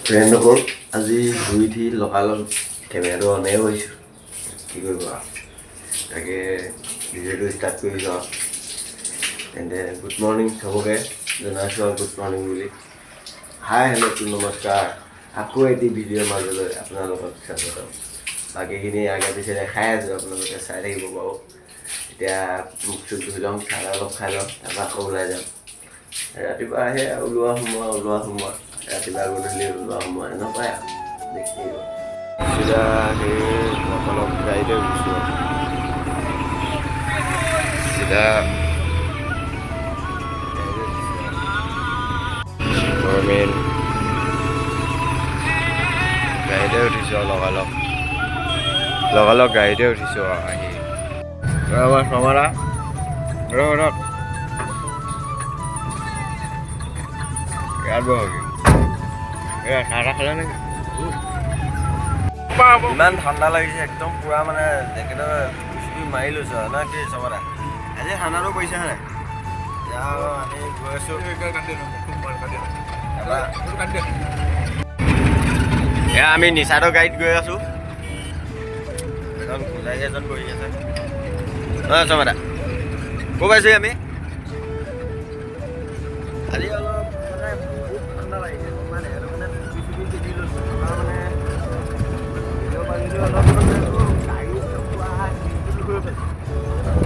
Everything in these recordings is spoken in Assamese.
ফ্ৰেণ্ডসকল আজি শুই উঠি লগালগ কেমেৰাটো অনে কৰিছোঁ কি কৰিব তাকে ভিডিঅ'টো ষ্টাৰ্ট কৰি যাওঁ তেন্তে গুড মৰ্ণিং চবকে জনাইছোঁ আৰু গুড মৰ্ণিং বুলি হাই হেল্ল' নমস্কাৰ আকৌ এটি ভিডিঅ'ৰ মাজলৈ আপোনালোকক স্বাগতম বাকীখিনি আগে পিছে দেখাই আছোঁ আপোনালোকে চাই থাকিব বাৰু এতিয়া মুখ চুখ ধুই ল'ম চাহ অলপ খাই ল'ম তাৰপৰা আকৌ ওলাই যাম ৰাতিপুৱা আহে ওলোৱা সোমোৱা ৰাতিপুৱা গধূলি ওলোৱা সোমোৱা এনেকুৱাই আৰু দেখি চিধা সেই অলপ গাড়ীতে গুচি চিধা মেইন গাড়ীতে উঠিছোঁ লগালগ গাড়ীতে উঠিছোঁ আহি আমাৰ সমাৰা ৰক ইয়াত বহকি খানা খালে নেকি ইমান ঠাণ্ডা লাগিছে একদম পুৰা মানে জেকেটৰ চুচুকি মাৰি লৈছোঁ আৰু না কি চবৰা আজি ঠাণ্ডাটো পৰিছে হয় নাই এতিয়া আমি গৈ আছোঁ এয়া আমি নিচাদৰ গাড়ীত গৈ আছোঁ এজন পূজাৰী এজন বহি আছে নহয় চবৰা ক'ৰ পাইছোঁ আমি আজি অলপ মানে বহুত ঠাণ্ডা লাগিছে মানে সেইটো মানে চুচুকি কিনি লৈছোঁ মানে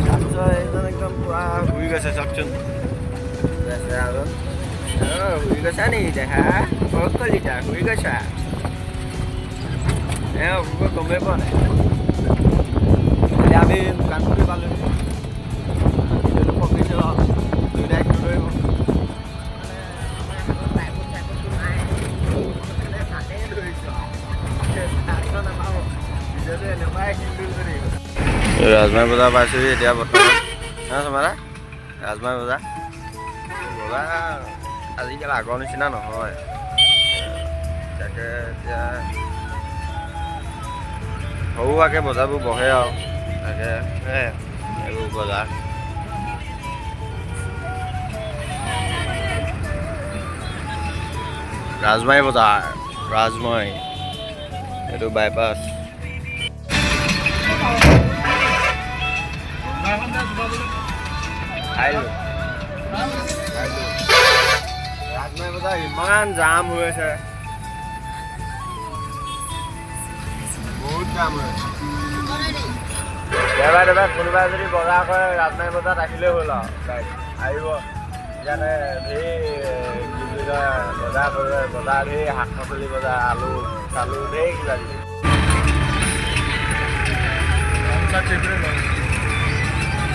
তাৰপিছত এইজন একদম পুৰা শুই গৈছে চাওকচোন শুই গৈছা নি দেখা ক'ত কলিতা শুই গৈছা গমেই পোৱা নাই এতিয়া আমি দোকান খুলি পালোঁ ভিডিঅ'টো পকিছোঁ দুয়োটাই নধৰিব ৰাজমাই বজাৰ পাইছোঁহি এতিয়া বৰ্তমান নহয় চমাৰা ৰাজমাই বজাৰ আজিকালি আগৰ নিচিনা নহয় তাকে এতিয়া সৰু সুৰাকৈ বজাৰবোৰ বহে আৰু তাকে এইবোৰ বজাৰ ৰাজমাই বজাৰ ৰাজমাই এইটো বাইপাছ ৰাজমাই বজাৰ ইমান জাম হৈ আছে বহুত জাম হৈ আছে দেওবাৰে কোনোবাই যদি বজাৰ কৰে ৰাজমাই বজাৰত আহিলেই হ'ল আৰু আহিব ইয়াতে ধেৰ কি বুলি কয় বজাৰ কৰে বজাৰ ধেৰ শাক পাচলি বজাৰ আলু চালু ধেৰ কিবা কিবি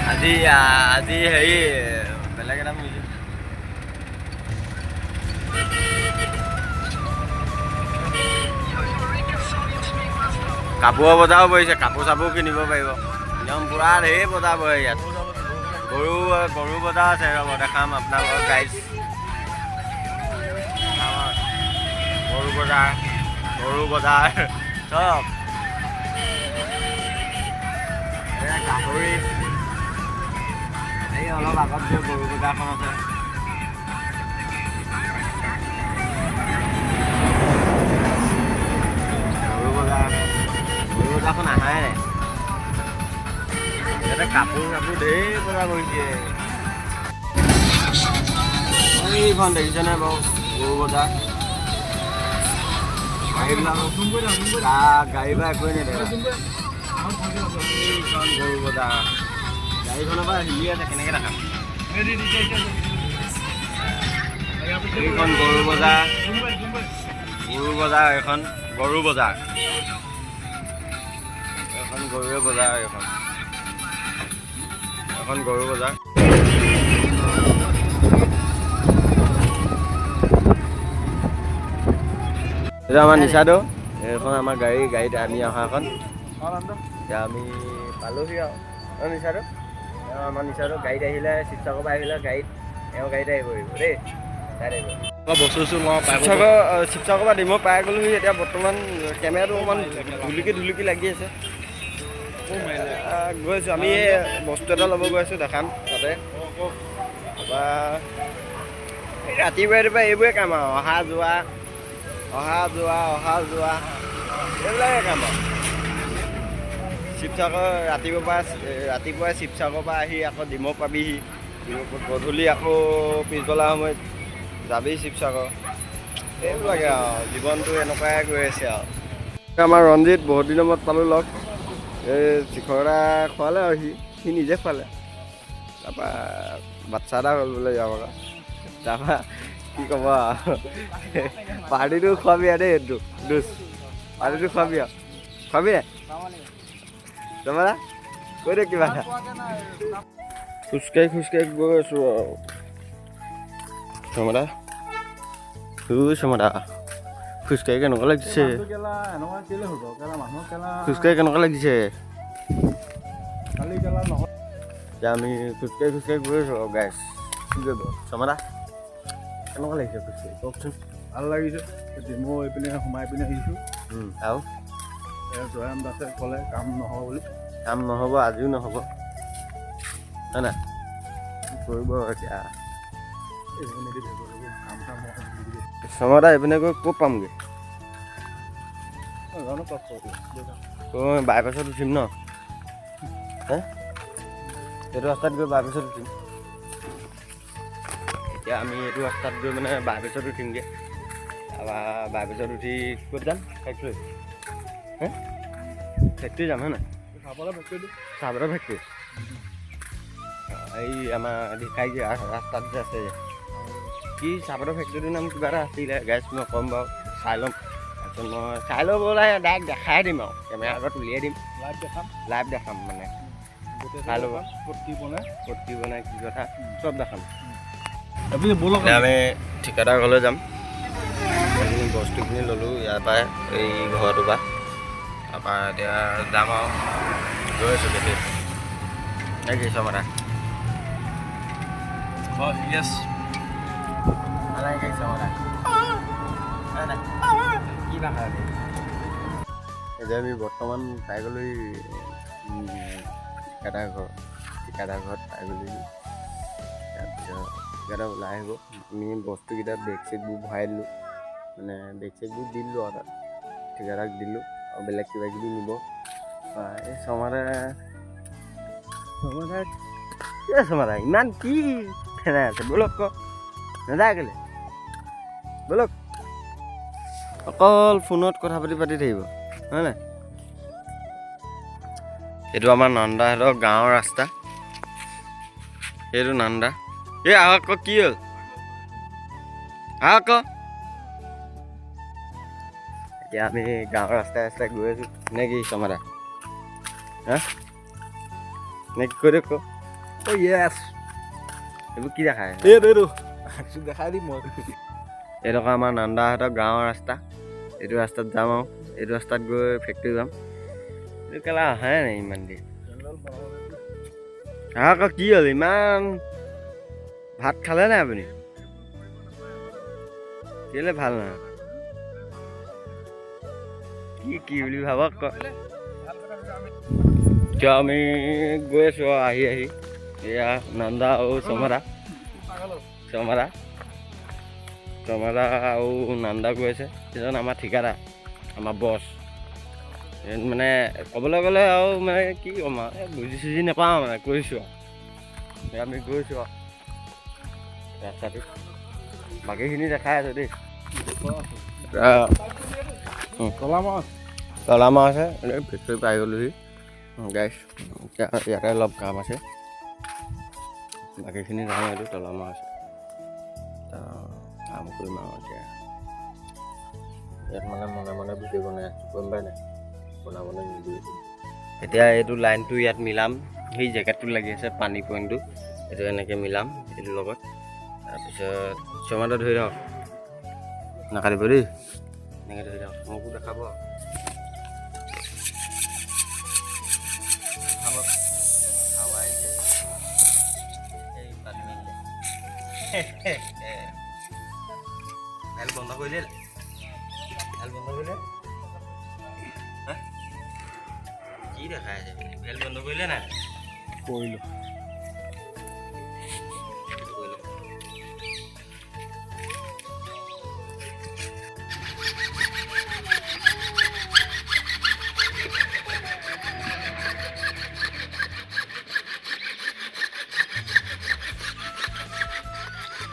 আজি হেৰি বেলেগ এটা মিউজিক কাপোৰৰ বজাৰো বহিছে কাপোৰ চাপোৰ কিনিব পাৰিব একদম পূৰা ধেৰ বজাৰ বহে ইয়াত গৰু বজাৰ আছে ৰ'ব দেখাম আপোনালোকৰ গাইড গৰু বজাৰ চব গাহৰি এই অলপ আগত যে গৰু বজাৰখন আছে গৰু বজাৰখন আহাই নাই ইয়াতে কাপোৰ চাপোৰ ধেৰ বজাৰ বহিছে এইখন দেখিছেনে বাৰু গৰু বজাৰ গাড়ীবিলাক একোৱেই নেদেখা এইখন গৰু বজাৰ গাড়ীখনৰ পৰা হিলি আছে কেনেকৈ দেখাম এইখন গৰু বজাৰ এখন গৰু বজাৰ এখন গৰুৱে বজাৰ এখন গৰু বজাৰ এইটো আমাৰ নিচাদো এইখন আমাৰ গাড়ীত আমি অহাখন এতিয়া আমি পালোহি আৰু নিচাদো আমাৰ নিচাদো গাড়ীত আহিলে শিৱসাগৰৰ পৰা আহিলে গাড়ীত আহিব পাৰিব দেই বস্তু শিৱসাগৰৰ পৰা ডিমৌ পাই গ'লোহি এতিয়া বৰ্তমান কেমেৰাটো অকণমান ধুলুকি লাগি আছে গৈছোঁ আমি এই বস্তু এটা ল'ব গৈ আছোঁ দেখাম তাতে তাৰপৰা ৰাতিপুৱাই এইবোৰে কাম আৰু অহা যোৱা অহা যোৱা এইবিলাকে কাম আৰু শিৱসাগৰ ৰাতিপুৱাই শিৱসাগৰৰ পৰা আহি আকৌ ডিমৌ পাবিহি, গধূলি আকৌ পিছবেলা সময়ত যাবি শিৱসাগৰ। এইবিলাকে আৰু জীৱনটো এনেকুৱাই গৈ আছে আৰু। আমাৰ ৰঞ্জিত বহুত দিনৰ মূৰত পালোঁ লগ। এই শিখৰ এটা খোৱালে আৰু সি নিজে খোৱালে। তাৰপৰা বাচ্ছা এটা হ'ল বোলে যাব পৰা। তাৰপৰা কি ক'ব আৰু পাৰ্টিটো খোৱাবি আৰু দেই এইটো পাৰ্টিটো খোৱাবি আৰু খোৱাবি নাই তোমাৰ কৈ দে কিবা এটা। খোজকাঢ়ি গৈ আছোঁ আৰু চমৰা খোজকাঢ়ি কেনেকুৱা লাগিছে? খোজকাঢ়ি কেনেকুৱা লাগিছে? এতিয়া আমি খোজকাঢ়ি গৈ আছোঁ আৰু গাইছ। কি কৰিব চমৰা কেনেকুৱা লাগিছে খোজকাঢ়ি কওকচোন? ভাল লাগিছে। ডিমৌ এইপিনে সোমাই পিনে আহিছোঁ আৰু জয়ান দাসে ক'লে কাম নহ'ব বুলি। কাম নহ'ব, আজিও নহ'ব হয় নাই? কি কৰিব এতিয়া? চমৰা এইপিনে গৈ ক'ত পামগৈ? বাইপাছত উঠিম ন? হে এইটো ৰাস্তাত গৈ বাইপাছত উঠিম। এতিয়া আমি এইটো ৰাস্তাত গৈ মানে বাইপাছত উঠিমগৈ। তাৰপৰা বাইপাছত উঠি ক'ত যাম? ফেক্টৰী হে ফেক্টৰী যাম হয় নাই? চাহপাতৰ ফেক্টৰী এই আমাৰ দেখাই যে ৰাস্তাত যে আছে যে কি চাহপাতৰ ফেক্টৰীটোৰ নাম কিবা এটা আছিলে গাইছ, মই ক'ম বাৰু চাই ল'ম। তাৰপিছত মই চাই লৈ পেলাই ডাইৰেক্ট দেখাই দিম আৰু কেমেৰা আগত উলিয়াই দিম, লাইভ দেখাম মানে চাই ল'ব ক'ত কি বনাই কি কথা চব দেখাম। আমি ঠিকাদাৰ ঘৰলৈ যাম। সেইখিনি বস্তুখিনি ল'লোঁ ইয়াৰ পৰাই এই ঘৰটোৰ পৰা। তাৰপৰা এতিয়া যাম আৰু গৈ আছোঁ কেতিয়া নে কি চমৰা? এতিয়া আমি বৰ্তমান পাই গ'লো ঠিকাদাৰ ঘৰত পাই গ'লো। তাৰপিছত ঠিকাদাৰ ওলাই আহিব। আমি বস্তুকেইটা বেগ চেগবোৰ ভৰাই দিলোঁ, মানে বেগ চেগবোৰ দি দিলোঁ আৰু তাত ঠিকাদাৰক দিলোঁ আৰু বেলেগ কিবা কিবি নিব। এই চমৰা ইমান কি ফেনাই আছে? ব'লক ক নাযায় কেলে? ব'লক অকল ফোনত কথা পাতি থাকিব হয় নাই? এইটো আমাৰ নন্দাহঁতৰ গাঁৱৰ ৰাস্তা। এইটো নন্দা। এই আহক আকৌ কি হ'ল? আহক আকৌ। এতিয়া আমি গাঁৱৰ ৰাস্তাই গৈ আছোঁ নে কি চমৰা? হা নে কি কৈ দিয়ক? এইবোৰ কি দেখাই দেখাই দিম মই। এইডোখৰ আমাৰ নন্দাহঁতৰ গাঁৱৰ ৰাস্তা। এইটো ৰাস্তাত যাম আৰু এইটো ৰাস্তাত গৈ ফেক্টৰী যাম। এইটো কেলা অহাই নাই ইমান দেৰি। আকৌ কি হ'ল? ইমান ভাত খালে নাই আপুনি? কেলে ভাল নহয়? কি বুলি ভাবক ক। কিয় আমি গৈ আছোঁ আৰু আহি এয়া নন্দা আৰু চমৰা আৰু নন্দা গৈ আছে। সেইজন আমাৰ ঠিকাদাৰ, আমাৰ বছ। মানে ক'বলৈ গ'লে আৰু মানে কি ক'ম আৰু বুজি চুজি নাপাওঁ মানে কৈছোঁ আৰু আমি গৈছোঁ আৰু ৰাস্তাটো বাকীখিনি দেখাই আছোঁ দেই। তলা মাছ আছে ফেক্টৰী পাই গ'লোহি গাইছ। এতিয়া ইয়াতে অলপ কাম আছে, বাকীখিনি যাওঁ। এইটো তলা মাছ আছে, কাম কৰিম আৰু এতিয়া ইয়াত মানে মনে ভিডিঅ' বনাই আছোঁ, গম পাই নাই? বনাবলৈ নিদিয়ে। এতিয়া এইটো লাইনটো ইয়াত মিলাম, সেই জেকেটটো লাগি আছে পানী পইণ্টটো, এইটো এনেকৈ মিলাম এইটোৰ লগত। তাৰপিছত চমাটো ধৰি লওক, নাকাটিব দেই, এনেকৈ ধৰি লওক, মোকো দেখাব ভেল বন্ধ কৰিলে কি দেখাই আছে? ভেল বন্ধ কৰিলে নাই? কৰিলোঁ।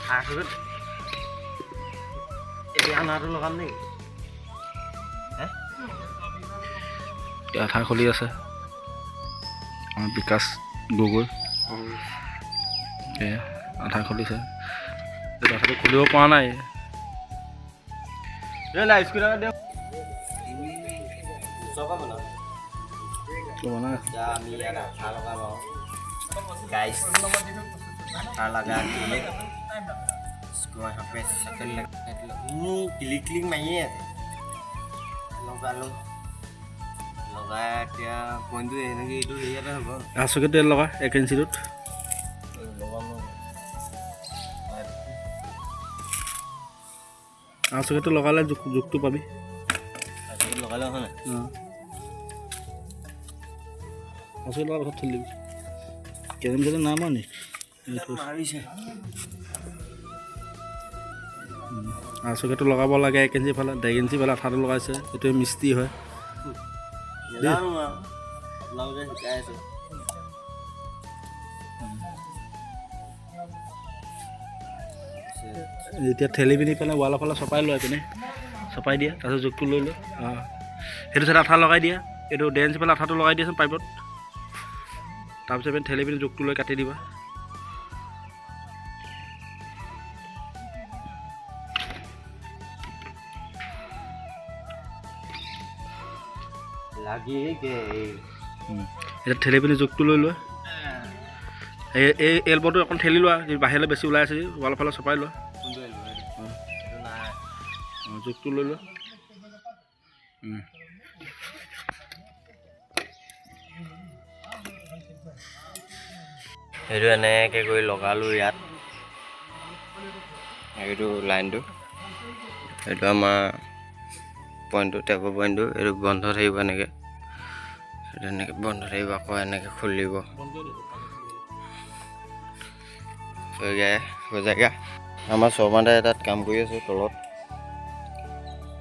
তাৰপিছত এতিয়া আনাটো লগাম নেকি? আঠা খুলি আছে বিকাশ গগৈ আঠা খুলিছে আঠাটো খুলিব পৰা নাই ক্লিক মাৰিয়ে আছে লগালো লগাই এতিয়া পইণ্টটো এনেকৈ এইটো হেৰিয়াতে হ'ব আচুকে তেল লগা 1 ইঞ্চিটোত আচুকেটো লগালে জোখটো পাবি লগালে হয় নাই আচুকে লগাৰ পাছত ঠেলি দিবি কেজন কেজন নাম আনি মাৰিছে আচুকেটো লগাব লাগে 1 ইঞ্চি ফালে 1.5 ইঞ্চি ফালে আঠাটো লগাইছে এইটোৱে মিস্ত্ৰী হয় শিকাই আছে এতিয়া ঠেলি পিনি পেলাই ৱালৰ ফালে চপাই লয় পিনে চপাই দিয়া তাৰপিছত জোখটো লৈ লয় সেইটো চাইডে আঠা লগাই দিয়া এইটো 1.5 ইঞ্চি ফালে আঠাটো লগাই দিয়াচোন পাইপত তাৰপিছত পিনে ঠেলি পিনি জোখটো লৈ কাটি দিবা এতিয়া ঠেলি পিনি জোখটো লৈ লোৱা এই এলবটো অকণ ঠেলি লোৱা যদি বাহিৰলৈ বেছি ওলাই আছে ৱালৰ ফালে চপাই লোৱা জোখটো লৈ লোৱা সেইটো এনেকৈ কৰি লগালোঁ ইয়াত এইটো লাইনটো এইটো আমাৰ পইণ্টটো টেপৰ পইণ্টটো এইটো বন্ধ থাকিব এনেকৈ সেইটো এনেকৈ বন্ধ থাকিব আকৌ এনেকৈ খুলিব জেগা আমাৰ শৰ্মাদাই তাত কাম কৰি আছোঁ তলত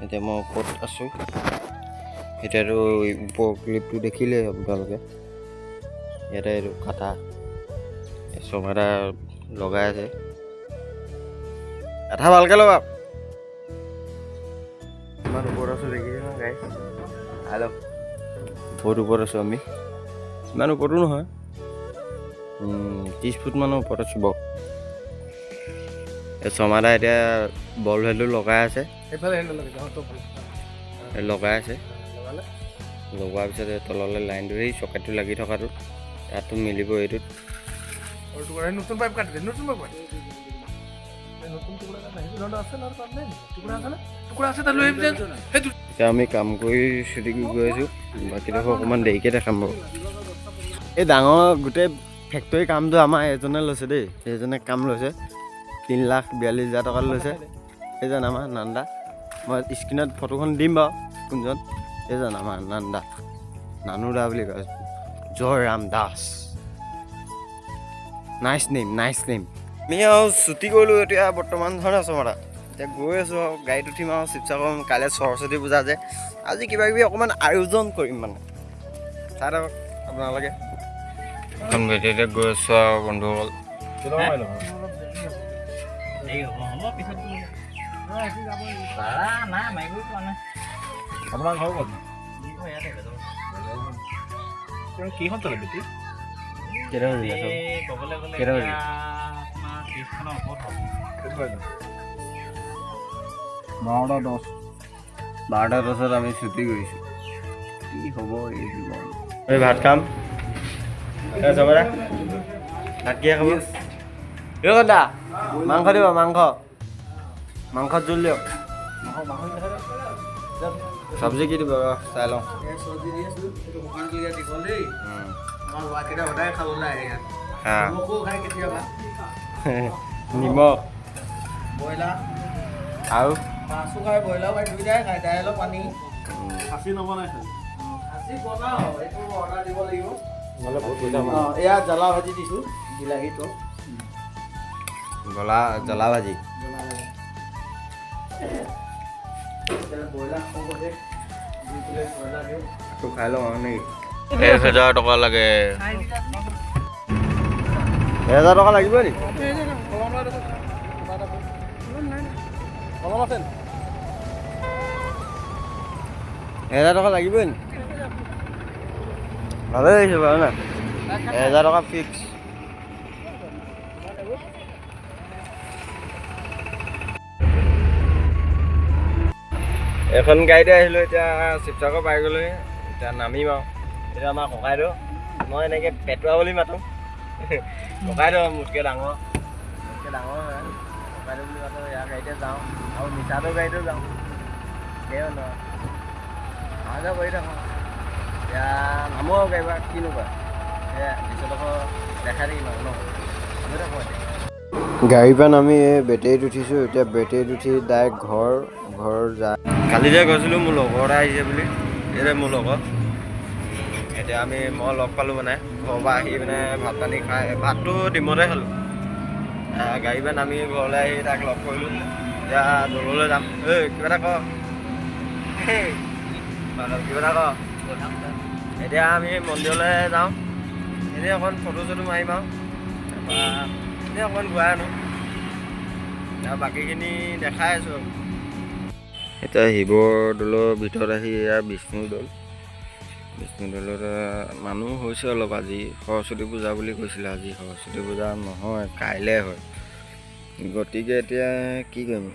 এতিয়া মই ওপৰত আছোঁ এতিয়াতো ওপৰ ক্লিপটো দেখিলে আপোনালোকে ইয়াতে এইটো কাটা শৰ্মাদা লগাই আছে আঠা ভালকৈ লগাওক ইমান ওপৰত আছোঁ দেখিছে ন গাইছ হেল্ল' বহুত ওপৰত আছোঁ আমি ইমান ওপৰতো নহয় 30 ফুটমানৰ ওপৰত আছোঁ বাৰু শৰ্মাদা এতিয়া বল ভেলটো লগাই আছে লগাই আছে লগোৱাৰ পিছত তললৈ লাইনটো সেই চকেটটো লাগি থকাটো তাতো মিলিব এইটোত নতুন পাইপ কাটি নতুন পাইপ এতিয়া আমি কাম কৰি ছুটি গৈ আছোঁ বাকীডোখৰ অকণমান দেৰিকৈ দেখাম বাৰু এই ডাঙৰ গোটেই ফেক্টৰী কামটো আমাৰ এজনে লৈছে দেই এইজনে কাম লৈছে 3,42,000 টকা লৈছে এইজন আমাৰ নান্দা মই স্ক্ৰীণত ফটোখন দিম বাৰু কোনজন এইজন আমাৰ নান্দা নানু দা বুলি কয় জয় ৰাম দাস নাইচ নেম আমি আৰু ছুটি কৰিলোঁ এতিয়া বৰ্তমান ধৰণে আছোঁ আমাৰ এতিয়া গৈ আছোঁ আৰু গাড়ীত উঠিম আৰু শিৱসাগৰ কাইলৈ সৰস্বতী পূজা যে আজি কিবা কিবি অকণমান আয়োজন কৰিম মানে চাই থাকক আপোনালোকে এখন বেটেৰীতে গৈ আছোঁ আৰু বন্ধুসকল আপোনাৰ ঘৰ ক'ত কিখন চলে বেটি কেইটা বাজিলে কেইটা বাজিলে 12:10 আমি ছুটি কৰিছোঁ কি হ'ব এই জীৱন আমি ভাত খাম চবৰা ভাত কিয় খাব দা মাংস দিব মাংসত জোল দিয়ক চব্জি কি দিব চাই লওঁ নিমখ আৰু মাছো খাই ব্ৰইলাৰ খাই দুইটাই খাই দাইলৰ পানী খাচী নবনাই খাচী বনাওঁ এইটো অৰ্ডাৰ দিব লাগিব এয়া জ্বলা ভাজি দিছোঁ বিলাহীটো জ্বলা ভাজি খাই লওঁ আৰু নেকি 1,000 টকা লাগে 1,000 টকা লাগিব নেকি অলপ আছে 1000 টকা লাগিবই নি ভালেই হৈছে বাৰু না 1000 টকা ফিক্স এখন গাড়ীতে আহিলোঁ এতিয়া শিৱসাগৰ পাই গ'লোঁ এতিয়া নামিম আৰু এতিয়া আমাৰ ককাইদেউ মই এনেকৈ পেটুৱা বুলি মাতোঁ ককাইদেউ মোতকৈ ডাঙৰ হয় ককাইদেউ বুলি মাতোঁ ইয়াৰ গাড়ীতে যাওঁ আৰু মিছাটোৰ গাড়ীতে যাওঁ সেয়াই নহয় অহা যোৱা কৰি থাকোঁ এতিয়া নামো আৰু গাড়ীৰ পৰা কিনো কয় সেয়া দৃশ্যডোখৰ দেখাই থাকিম আৰু ন গৈ থাকোঁ এতিয়া গাড়ীৰ পৰা নামি বেটেৰীত উঠিছোঁ এতিয়া বেটেৰীত উঠি ডাইৰেক্ট ঘৰ যায় কালি যে গৈছিলোঁ মোৰ লগৰ এটা আহিছে বুলি এই মোৰ লগৰ এতিয়া মই লগ পালোঁ মানে ঘৰৰ পৰা আহি মানে ভাত পানী খাই ভাতটো ডিমতে খালোঁ গাড়ীৰ পৰা নামি ঘৰলৈ আহি তাক লগ কৰিলোঁ এতিয়া দললৈ যাম কিবা এটা ক কিবা এটা ক এতিয়া আমি মন্দিৰলৈ যাওঁ এনেই অকণ ফটো চটো মাৰিম আৰু তাৰপৰা এনেই অকণমান ঘূৰাই আনো আৰু বাকীখিনি দেখাই আছোঁ এতিয়া শিৱদৌলৰ ভিতৰত আহি এয়া বিষ্ণুদৌল মানুহ হৈছে অলপ আজি সৰস্বতী পূজা বুলি কৈছিলে আজি সৰস্বতী পূজা নহয় কাইলৈ হয় গতিকে এতিয়া কি কৰিম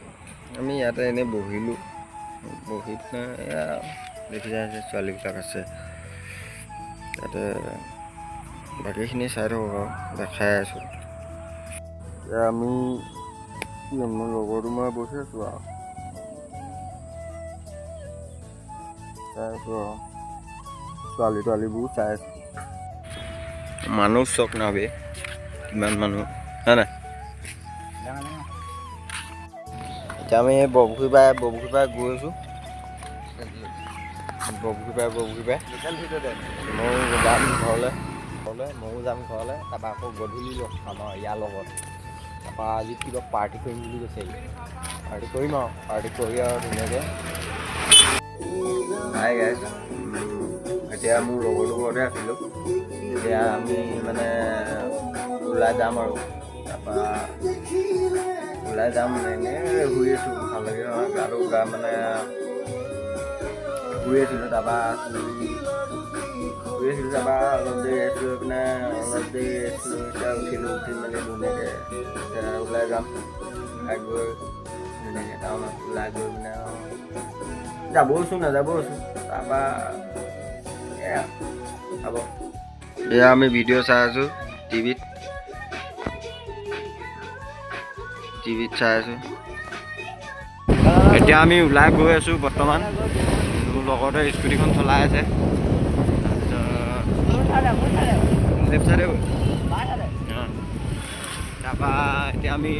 আমি ইয়াতে এনেই বহিলোঁ বহি এয়া দেখি যায় আছে ছোৱালীবিলাক আছে ইয়াতে বাকীখিনি চাই থাকোঁ আৰু দেখাই আছোঁ এতিয়া আমি মোৰ লগৰটো মই বহি আছোঁ আৰু চাই আছোঁ আৰু ছোৱালীবোৰ চাই আছোঁ মানুহ চক নাবে কিমান মানুহ হয় নাই এতিয়া আমি বৰপুখুৰী পাই গৈ আছোঁ বৰপুখুৰী পাই ময়ো যাম ঘৰলৈ ময়ো যাম ঘৰলৈ তাৰপৰা আকৌ গধূলি লগ খাম আৰু ইয়াৰ লগত তাৰপৰা আজি কিবা পাৰ্টি কৰিম বুলি কৈছে পাৰ্টি কৰিম আৰু পাৰ্টি কৰি আৰু ধুনীয়াকৈ হাই গাইজ এতিয়া মোৰ লগৰটো ঘৰতে আছিলোঁ এতিয়া আমি মানে ওলাই যাম আৰু তাৰপৰা ওলাই যাম এনেই শুই আছোঁ ভাল লাগে নহয় গাটো মানে শুই আছিলোঁ তাৰপৰা অলপ দেৰি আছিলোঁ পিনে এতিয়া উঠিলোঁ উঠি মেলি ধুনীয়াকৈ এতিয়া ওলাই যাম গৈ ধুনীয়াকৈ টাউনত ওলাই গৈ পিনে যাবওচোন নাযাবওচোন তাৰপৰা এয়া হ'ব এয়া আমি ভিডিঅ' চাই আছোঁ টিভিত চাই আছোঁ এতিয়া আমি ওলাই গৈ আছোঁ বৰ্তমান মোৰ লগতে স্কুটিখন চলাই আছে তাৰপৰা এতিয়া আমি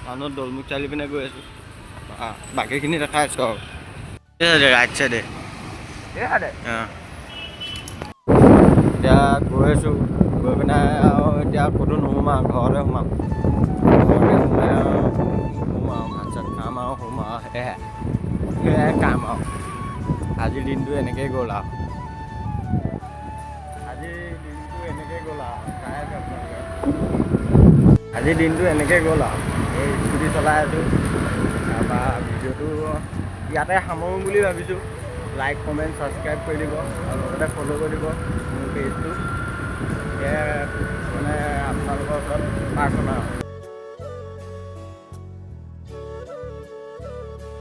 টাউনত দলমুখ চালি পিনে গৈ আছোঁ বাকীখিনি দেখাই আছোঁ আৰু ৰাইট চাইডে এতিয়া গৈ আছোঁ গৈ পিনে আৰু এতিয়া ক'তো নোসোমাওঁ ঘৰতে সোমাম ভাত চাত খাম আৰু সোমাওঁ সেয়াই কাম আৰু আজিৰ দিনটো এনেকৈয়ে গ'ল আৰু আজিৰ দিনটো এনেকৈ গ'ল আৰু এই স্কুটি চলাই আছোঁ তাৰপৰা ভিডিঅ'টো ইয়াতে সামৰোঁ বুলি ভাবিছোঁ লাইক কমেণ্ট ছাবস্ক্ৰাইব কৰি দিব আৰু লগতে ফ'ল' কৰি দিব মোৰ পেজটো মানে আপোনালোকৰ ওচৰত প্ৰাৰ্থনা